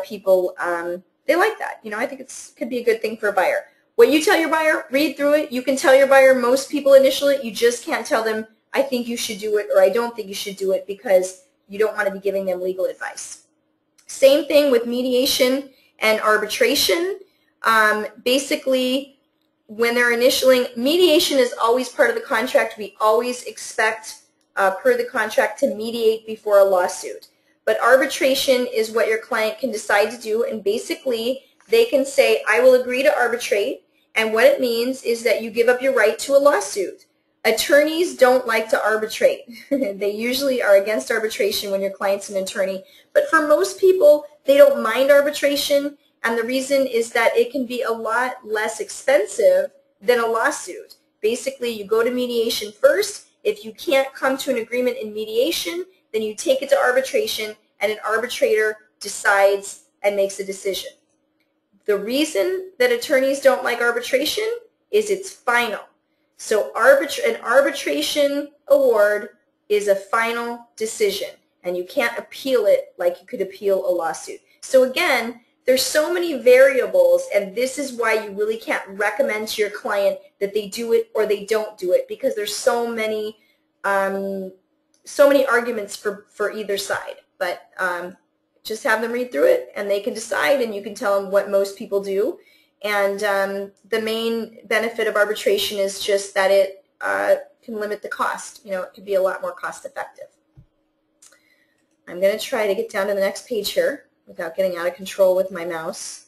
people, they like that. You know, I think it could be a good thing for a buyer. What you tell your buyer, read through it. You can tell your buyer most people initial it. You just can't tell them, I think you should do it or I don't think you should do it, because you don't want to be giving them legal advice. Same thing with mediation and arbitration. Basically, when they're initialing, mediation is always part of the contract. We always expect, per the contract, to mediate before a lawsuit. But arbitration is what your client can decide to do, and basically they can say, I will agree to arbitrate, and what it means is that you give up your right to a lawsuit. Attorneys don't like to arbitrate. They usually are against arbitration when your client's an attorney, but for most people, they don't mind arbitration, and the reason is that it can be a lot less expensive than a lawsuit. Basically, you go to mediation first. If you can't come to an agreement in mediation, then you take it to arbitration, and an arbitrator decides and makes a decision. The reason that attorneys don't like arbitration is it's final. So an arbitration award is a final decision, and you can't appeal it like you could appeal a lawsuit. So again, there's so many variables, and this is why you really can't recommend to your client that they do it or they don't do it, because there's so many arguments for either side. But just have them read through it, and they can decide, and you can tell them what most people do. And the main benefit of arbitration is just that it can limit the cost. You know, it can be a lot more cost effective. I'm going to try to get down to the next page here without getting out of control with my mouse.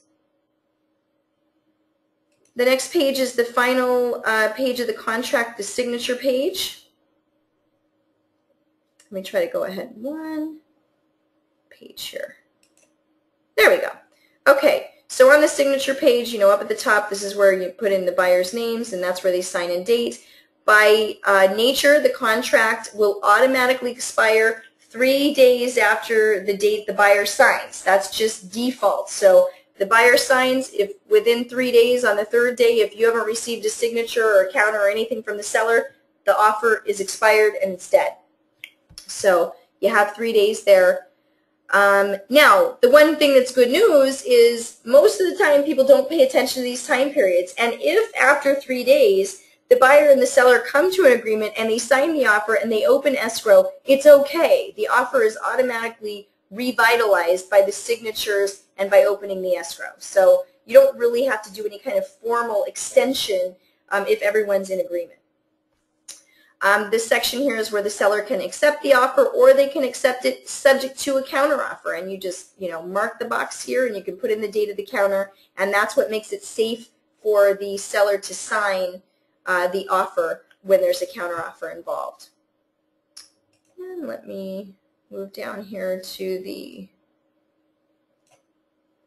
The next page is the final page of the contract, the signature page. Let me try to go ahead one page here. There we go. Okay, so on the signature page, you know, up at the top, this is where you put in the buyer's names, and that's where they sign and date. By nature, the contract will automatically expire 3 days after the date the buyer signs. That's just default. So the buyer signs, if within 3 days, on the third day, if you haven't received a signature or a counter or anything from the seller, the offer is expired and it's dead. So you have 3 days there. Now, the one thing that's good news is most of the time people don't pay attention to these time periods. And if after 3 days the buyer and the seller come to an agreement and they sign the offer and they open escrow, it's okay. The offer is automatically revitalized by the signatures and by opening the escrow. So you don't really have to do any kind of formal extension if everyone's in agreement. This section here is where the seller can accept the offer, or they can accept it subject to a counteroffer. And you just, you know, mark the box here, and you can put in the date of the counter, and that's what makes it safe for the seller to sign the offer when there's a counteroffer involved. And let me move down here to the,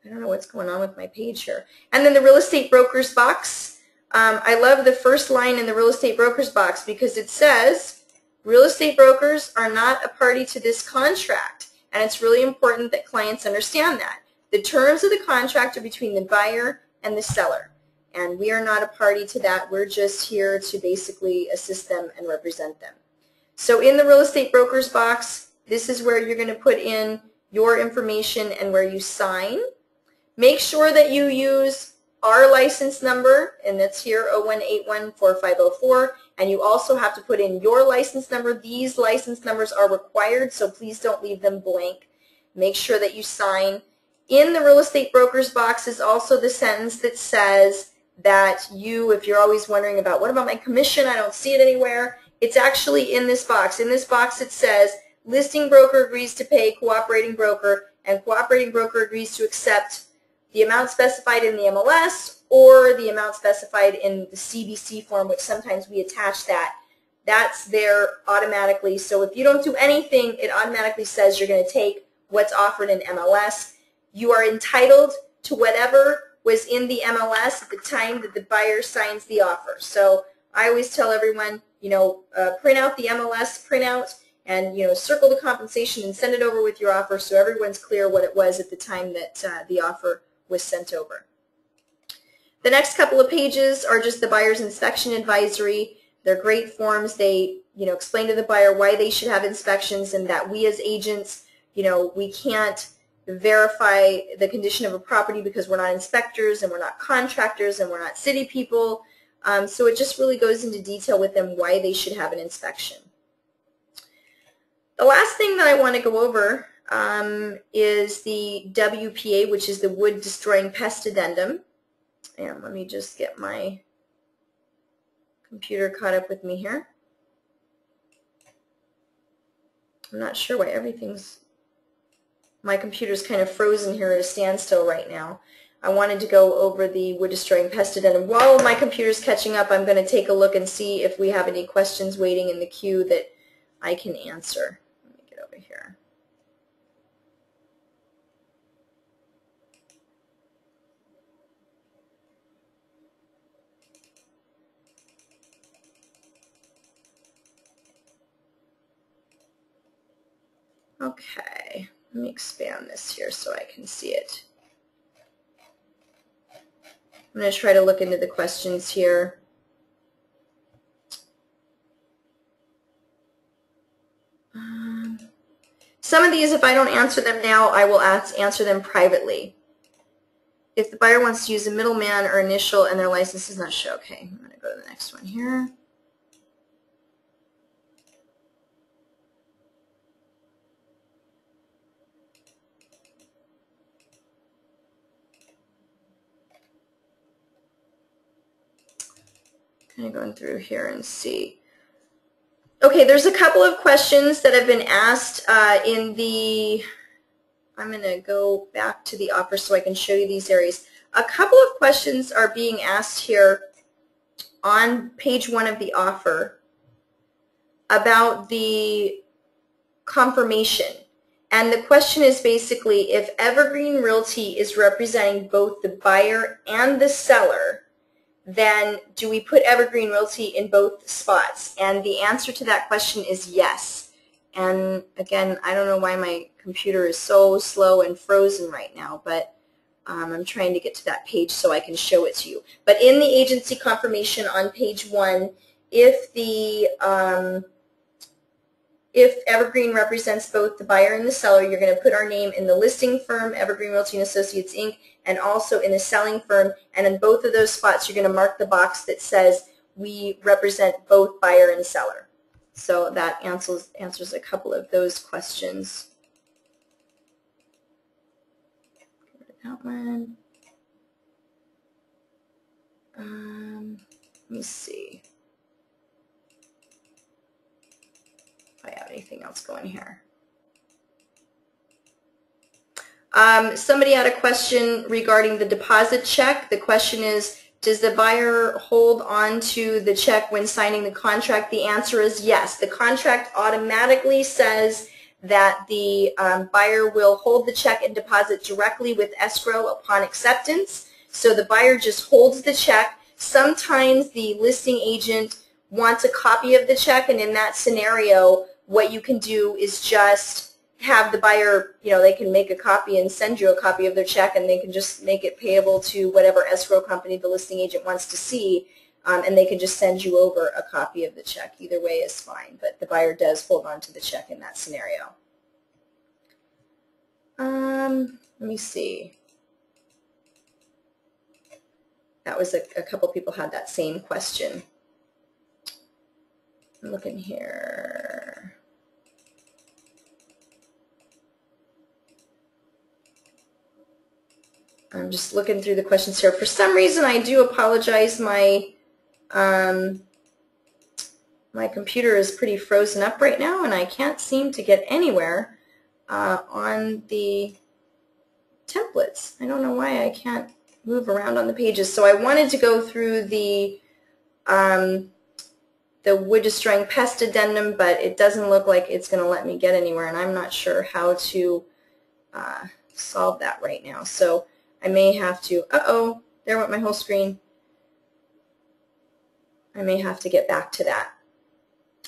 I don't know what's going on with my page here. And then the real estate broker's box. I love the first line in the real estate broker's box because it says, real estate brokers are not a party to this contract. And it's really important that clients understand that. The terms of the contract are between the buyer and the seller. And we are not a party to that. We're just here to basically assist them and represent them. So in the real estate broker's box, this is where you're going to put in your information and where you sign. Make sure that you use our license number, and that's here, 01814504, and you also have to put in your license number. These license numbers are required, so please don't leave them blank. Make sure that you sign. In the real estate broker's box is also the sentence that says that you, if you're always wondering about, what about my commission? I don't see it anywhere. It's actually in this box. In this box it says, listing broker agrees to pay cooperating broker, and cooperating broker agrees to accept the amount specified in the MLS or the amount specified in the CBC form, which sometimes we attach that. That's there automatically. So if you don't do anything, it automatically says you're going to take what's offered in MLS. You are entitled to whatever was in the MLS at the time that the buyer signs the offer. So I always tell everyone, you know, print out the MLS printout and, you know, circle the compensation and send it over with your offer so everyone's clear what it was at the time that the offer was sent over. The next couple of pages are just the buyer's inspection advisory. They're great forms. They, you know, explain to the buyer why they should have inspections and that we as agents, you know, we can't verify the condition of a property because we're not inspectors and we're not contractors and we're not city people. So it just really goes into detail with them why they should have an inspection. The last thing that I want to go over is the WPA, which is the Wood Destroying Pest Addendum. And let me just get my computer caught up with me here. I'm not sure why my computer's kind of frozen here at a standstill right now. I wanted to go over the Wood Destroying Pest Addendum. While my computer's catching up, I'm going to take a look and see if we have any questions waiting in the queue that I can answer. Let me get over here. Okay, let me expand this here so I can see it. I'm going to try to look into the questions here. Some of these, if I don't answer them now, I will answer them privately. If the buyer wants to use a middleman or initial and their license does not show, okay, I'm going to go to the next one here. Kind of going through here and see. Okay, there's a couple of questions that have been asked in the, I'm going to go back to the offer so I can show you these areas. A couple of questions are being asked here on page 1 of the offer about the confirmation. And the question is basically, if Evergreen Realty is representing both the buyer and the seller, then do we put Evergreen Realty in both spots? And the answer to that question is yes. And again, I don't know why my computer is so slow and frozen right now, but I'm trying to get to that page so I can show it to you. But in the agency confirmation on page 1, if Evergreen represents both the buyer and the seller, you're going to put our name in the listing firm, Evergreen Realty and Associates, Inc., and also in the selling firm. And in both of those spots, you're going to mark the box that says we represent both buyer and seller. So that answers a couple of those questions. That one. Let me see if I have anything else going here. Somebody had a question regarding the deposit check. The question is, does the buyer hold on to the check when signing the contract? The answer is yes. The contract automatically says that the buyer will hold the check and deposit directly with escrow upon acceptance. So the buyer just holds the check. Sometimes the listing agent wants a copy of the check, and in that scenario, what you can do is just have the buyer, they can make a copy and send you a copy of their check, and they can just make it payable to whatever escrow company the listing agent wants to see, and they can just send you over a copy of the check. Either way is fine, but the buyer does hold on to the check in that scenario. Let me see. That was a couple people had that same question. I'm looking here. I'm just looking through the questions here. For some reason, I do apologize. My computer is pretty frozen up right now, and I can't seem to get anywhere on the templates. I don't know why I can't move around on the pages. So I wanted to go through the Wood Destroying Pest Addendum, but it doesn't look like it's going to let me get anywhere, and I'm not sure how to solve that right now. So I may have to, uh-oh, there went my whole screen. I may have to get back to that,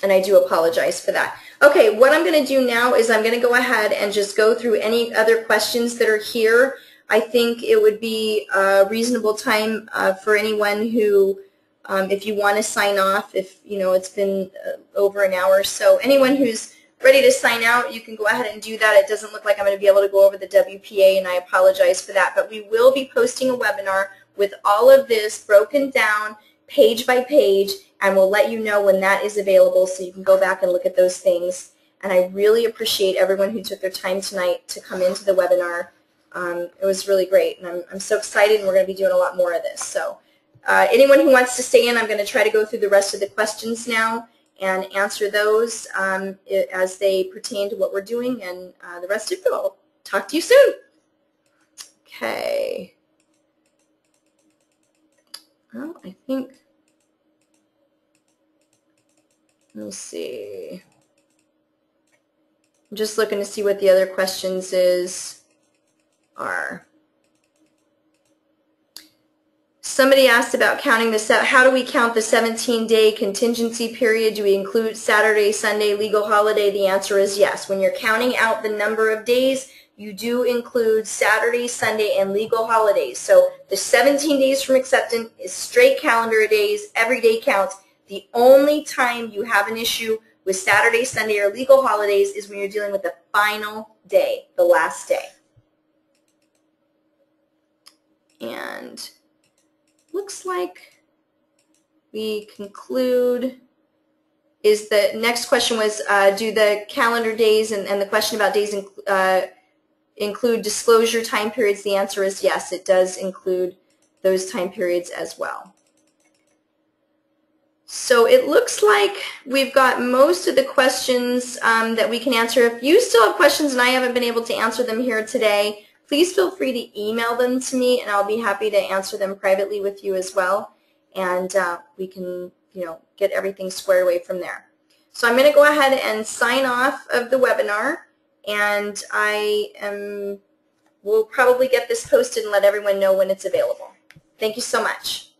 and I do apologize for that. Okay, what I'm going to do now is I'm going to go ahead and just go through any other questions that are here. I think it would be a reasonable time for anyone who, if you want to sign off, if it's been over an hour or so, anyone who's ready to sign out, you can go ahead and do that. It doesn't look like I'm going to be able to go over the WPA, and I apologize for that. But we will be posting a webinar with all of this broken down page by page, and we'll let you know when that is available so you can go back and look at those things. And I really appreciate everyone who took their time tonight to come into the webinar. It was really great, and I'm so excited, and we're going to be doing a lot more of this. So anyone who wants to stay in, I'm going to try to go through the rest of the questions now and answer those as they pertain to what we're doing, and the rest of you, I'll talk to you soon. Okay. Well, I think, let me see. I'm just looking to see what the other questions are. Somebody asked about counting how do we count the 17-day contingency period? Do we include Saturday, Sunday, legal holiday? The answer is yes. When you're counting out the number of days, you do include Saturday, Sunday, and legal holidays. So the 17 days from acceptance is straight calendar days. Every day counts. The only time you have an issue with Saturday, Sunday, or legal holidays is when you're dealing with the final day, the last day. And looks like we conclude. The next question was, do the calendar days and the question about days include disclosure time periods? The answer is yes, it does include those time periods as well. So it looks like we've got most of the questions that we can answer. If you still have questions and I haven't been able to answer them here today, please feel free to email them to me, and I'll be happy to answer them privately with you as well. And we can, get everything squared away from there. So I'm going to go ahead and sign off of the webinar, and we'll probably get this posted and let everyone know when it's available. Thank you so much.